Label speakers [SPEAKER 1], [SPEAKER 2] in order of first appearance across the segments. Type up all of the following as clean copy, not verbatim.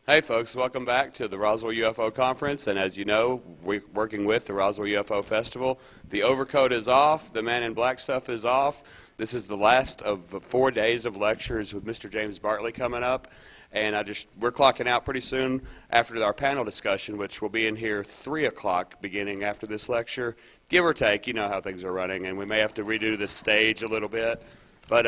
[SPEAKER 1] Hey folks, welcome back to the Roswell UFO Conference, and as you know, we're working with the Roswell UFO Festival. The overcoat is off, the man in black stuff is off. This is the last of 4 days of lectures with Mr. James Bartley coming up, and we're clocking out pretty soon after our panel discussion, which will be in here 3 o'clock beginning after this lecture, give or take. You know how things are running, and we may have to redo the stage a little bit. But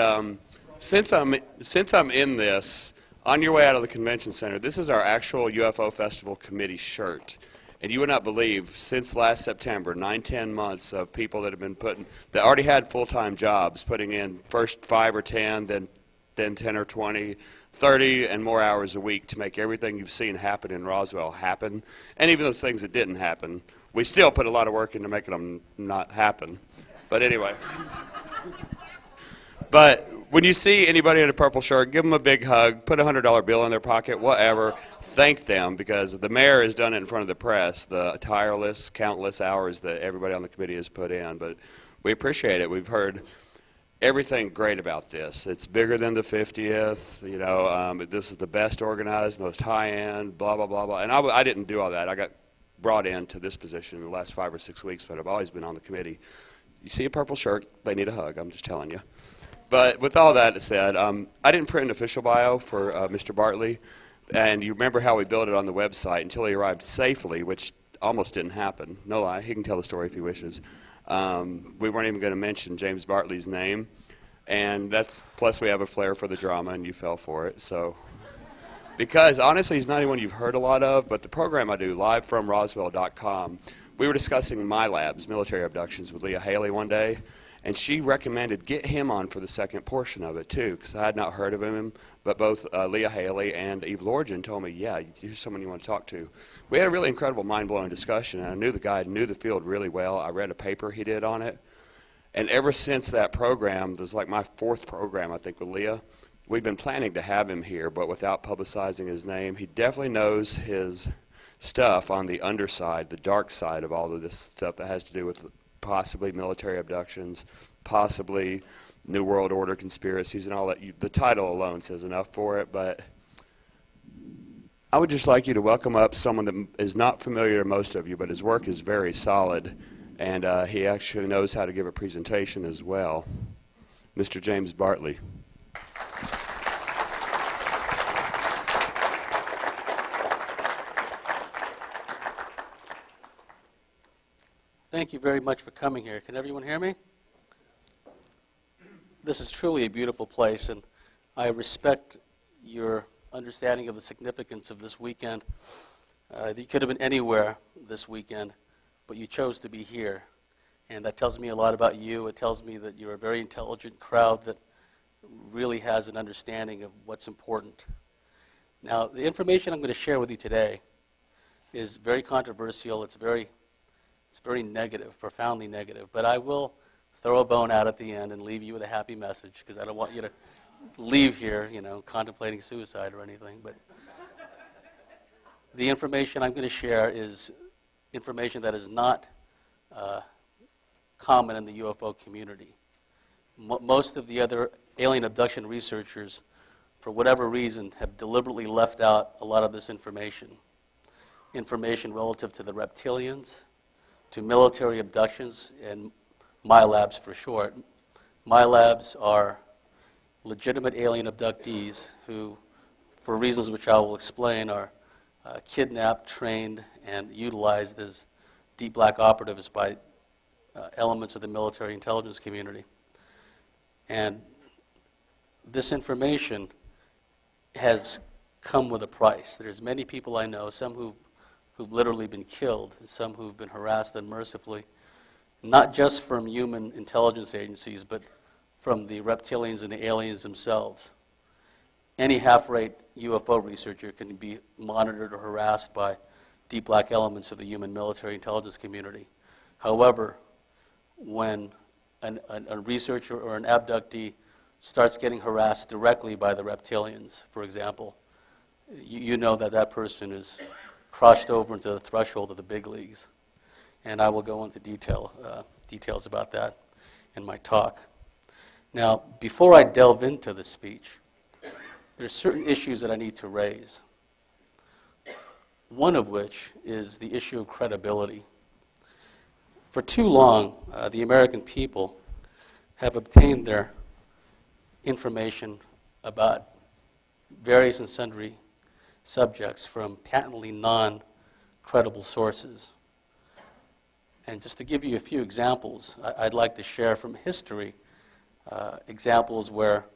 [SPEAKER 1] since I'm in this, on your way out of the convention center, this is our actual UFO Festival Committee shirt. And you would not believe, since last September, 9-10 months of people that have been that already had full-time jobs, putting in first 5 or 10, then 10 or 20, 30 and more hours a week to make everything you've seen happen in Roswell happen. And even those things that didn't happen, we still put a lot of work into making them not happen. But anyway. But when you see anybody in a purple shirt, give them a big hug, put a $100 bill in their pocket, whatever. Thank them, because the mayor has done it in front of the press, the tireless, countless hours that everybody on the committee has put in. But we appreciate it. We've heard everything great about this. It's bigger than the 50th. You know, this is the best organized, most high-end, blah, blah, blah, blah. And I didn't do all that. I got brought into this position in the last 5 or 6 weeks, but I've always been on the committee. You see a purple shirt, they need a hug. I'm just telling you. But with all that said, I didn't print an official bio for Mr. Bartley, and you remember how we built it on the website until he arrived safely, which almost didn't happen. No lie, he can tell the story if he wishes. We weren't even going to mention James Bartley's name, and plus we have a flair for the drama, and you fell for it. So, because honestly, he's not anyone you've heard a lot of, but the program I do, livefromroswell.com, we were discussing MILABS, military abductions, with Leah Haley one day. And she recommended get him on for the second portion of it, too, because I had not heard of him. But both Leah Haley and Overlords told me, yeah, here's someone you want to talk to. We had a really incredible, mind-blowing discussion. And I knew the guy knew the field really well. I read a paper he did on it. And ever since that program, this is like my 4th program, I think, with Leah, we've been planning to have him here, but without publicizing his name. He definitely knows his stuff on the underside, the dark side of all of this stuff that has to do with possibly military abductions, possibly New World Order conspiracies and all that. The title alone says enough for it, but I would just like you to welcome up someone that is not familiar to most of you, but his work is very solid, and he actually knows how to give a presentation as well. Mr. James Bartley.
[SPEAKER 2] Thank you very much for coming here. Can everyone hear me? This is truly a beautiful place, and I respect your understanding of the significance of this weekend. You could have been anywhere this weekend, but you chose to be here. And that tells me a lot about you. It tells me that you're a very intelligent crowd that really has an understanding of what's important. Now, the information I'm going to share with you today is very controversial. It's very negative, profoundly negative. But I will throw a bone out at the end and leave you with a happy message, because I don't want you to leave here, contemplating suicide or anything. But the information I'm going to share is information that is not common in the UFO community. Most of the other alien abduction researchers, for whatever reason, have deliberately left out a lot of this information. Information relative to the reptilians, to military abductions, and MILABS for short. MILABS are legitimate alien abductees who, for reasons which I will explain, are kidnapped, trained, and utilized as deep black operatives by elements of the military intelligence community. And this information has come with a price. There's many people I know, some who've literally been killed, and some who've been harassed unmercifully, not just from human intelligence agencies, but from the reptilians and the aliens themselves. Any half-rate UFO researcher can be monitored or harassed by deep black elements of the human military intelligence community. However, when a researcher or an abductee starts getting harassed directly by the reptilians, for example, you know that that person is crossed over into the threshold of the big leagues. And I will go into details about that in my talk. Now, before I delve into the speech, there's certain issues that I need to raise. one of which is the issue of credibility. For too long, the American people have obtained their information about various and sundry subjects from patently non-credible sources. And just to give you a few examples, I'd like to share from history examples where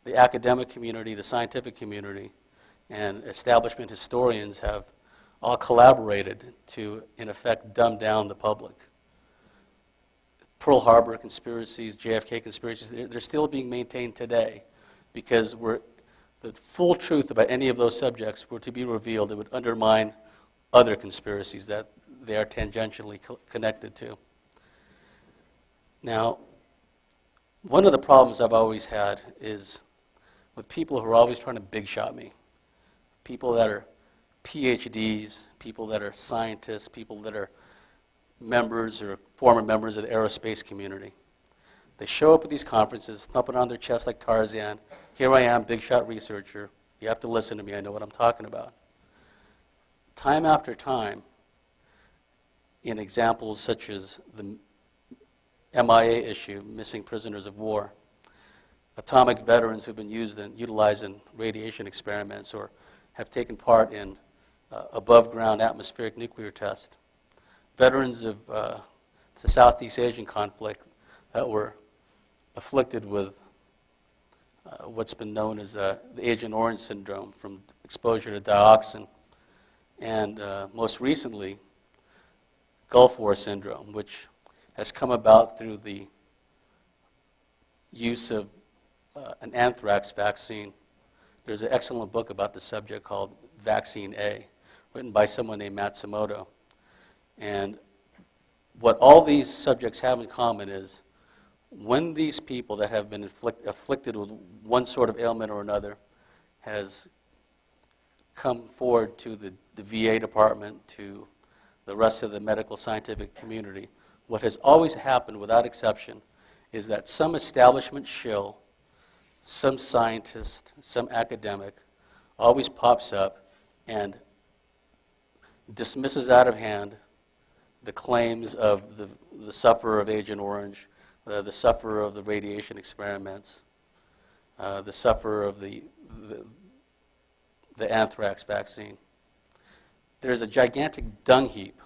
[SPEAKER 2] the academic community, the scientific community, and establishment historians have all collaborated to, in effect, dumb down the public. Pearl Harbor conspiracies, JFK conspiracies, they're still being maintained today because the full truth about any of those subjects were to be revealed, it would undermine other conspiracies that they are tangentially connected to. Now, one of the problems I've always had is with people who are always trying to big shot me. People that are PhDs, people that are scientists, people that are members or former members of the aerospace community. They show up at these conferences, thumping on their chest like Tarzan. Here I am, big shot researcher. You have to listen to me. I know what I'm talking about. Time after time, in examples such as the MIA issue, missing prisoners of war, atomic veterans who've been utilized in radiation experiments or have taken part in above-ground atmospheric nuclear tests, veterans of the Southeast Asian conflict that were afflicted with what's been known as the Agent Orange syndrome from exposure to dioxin, and most recently, Gulf War syndrome, which has come about through the use of an anthrax vaccine. There's an excellent book about the subject called Vaccine A, written by someone named Matsumoto. And what all these subjects have in common is when these people that have been afflicted with one sort of ailment or another has come forward to the VA department, to the rest of the medical scientific community, what has always happened without exception is that some establishment shill, some scientist, some academic always pops up and dismisses out of hand the claims of the sufferer of Agent Orange, the sufferer of the radiation experiments, the sufferer of the anthrax vaccine. There's a gigantic dung heap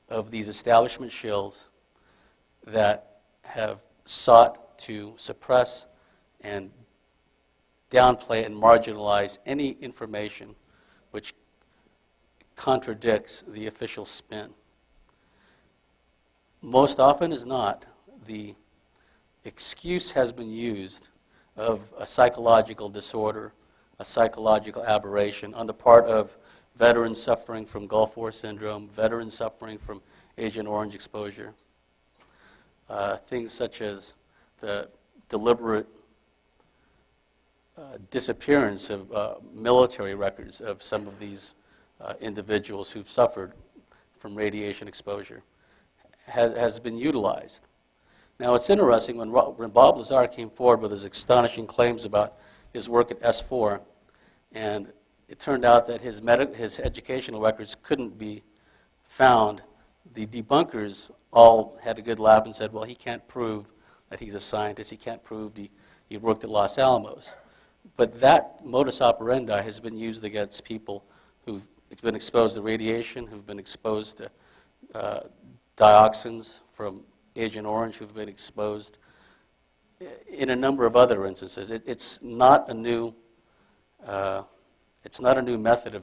[SPEAKER 2] of these establishment shills that have sought to suppress and downplay and marginalize any information which contradicts the official spin. Most often as not, the excuse has been used of a psychological disorder, a psychological aberration on the part of veterans suffering from Gulf War syndrome, veterans suffering from Agent Orange exposure. Things such as the deliberate disappearance of military records of some of these individuals who've suffered from radiation exposure has been utilized. Now, it's interesting, when Bob Lazar came forward with his astonishing claims about his work at S4, and it turned out that his educational records couldn't be found, the debunkers all had a good laugh and said, well, he can't prove that he's a scientist, he can't prove he worked at Los Alamos. But that modus operandi has been used against people who've been exposed to radiation, who've been exposed to dioxins from Agent Orange, who've been exposed in a number of other instances. It's not a new method of